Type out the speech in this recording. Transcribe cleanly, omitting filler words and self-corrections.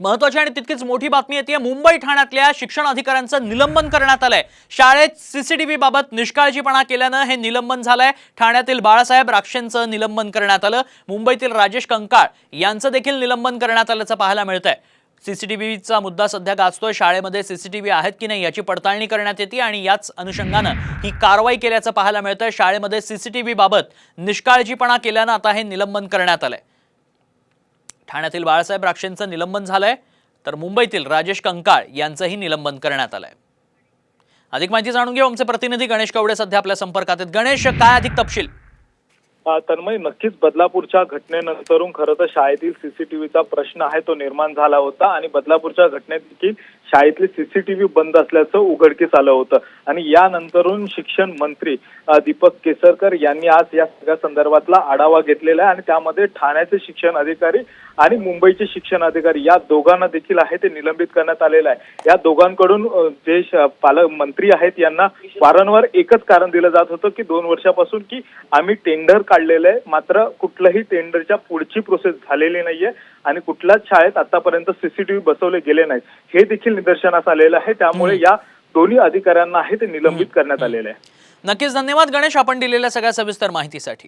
एक महत्त्वाची आणि तितकीच मोठी बातमी येते। मुंबई ठाण्यातल्या शिक्षण अधिकाऱ्यांचं निलंबन करण्यात आलंय। शाळेत सीसीटीव्ही बाबत निष्काळजीपणा केल्यानं हे निलंबन झालंय। ठाण्यातील बाळासाहेब राक्षेंचं निलंबन करण्यात आलं। मुंबईतील राजेश कंकाळ यांचं देखील निलंबन करण्यात आल्याचं पाहायला मिळतंय। सीसीटीव्हीचा मुद्दा सध्या गाजतोय। शाळेमध्ये सीसीटीव्ही आहेत की नाही याची पडताळणी करण्यात येते आणि याच अनुषंगानं ही कारवाई केल्याचं पाहायला मिळतंय। शाळेमध्ये सीसीटीव्ही बाबत निष्काळजीपणा केल्यानं आता हे निलंबन करण्यात आलंय। ठाण्यातील बाळासाहेब राक्षेंचं निलंबन झालंय, तर मुंबईतील राजेश कंकाळ यांचंही निलंबन करण्यात आलंय। अधिक माहिती जाणून घेऊ। आमचे प्रतिनिधी गणेश कवडे सध्या आपल्या संपर्कात आहेत। गणेश, काय अधिक तपशील? तन्मय, नक्कीच बदलापूरच्या घटनेनंतरून खरं तर शाळेतील सीसीटीव्हीचा प्रश्न आहे तो निर्माण झाला होता आणि बदलापूरच्या घटनेत देखील शाळेतले सीसीटीव्ही बंद असल्याचं उघडकीस आलं होतं आणि यानंतरून शिक्षण मंत्री दीपक केसरकर यांनी आज या सगळ्या संदर्भातला आढावा घेतलेला आहे आणि त्यामध्ये ठाण्याचे शिक्षण अधिकारी आणि मुंबईचे शिक्षण अधिकारी या दोघांना देखील आहे ते निलंबित करण्यात आलेलं आहे। या दोघांकडून जे पालकमंत्री आहेत यांना वारंवार एकच कारण दिलं जात होतं की 2 वर्षापासून की आम्ही टेंडर काढलेलं आहे, मात्र कुठलंही टेंडरच्या पुढची प्रोसेस झालेली नाहीये आणि कुठल्याच शाळेत आतापर्यंत सीसीटीव्ही बसवले गेले नाहीत, हे देखील निदर्शनास आलेलं आहे। त्यामुळे या दोन्ही अधिकाऱ्यांना आहे ते निलंबित करण्यात आलेलं आहे। नक्कीच धन्यवाद गणेश, आपण दिलेल्या सगळ्या सविस्तर माहितीसाठी।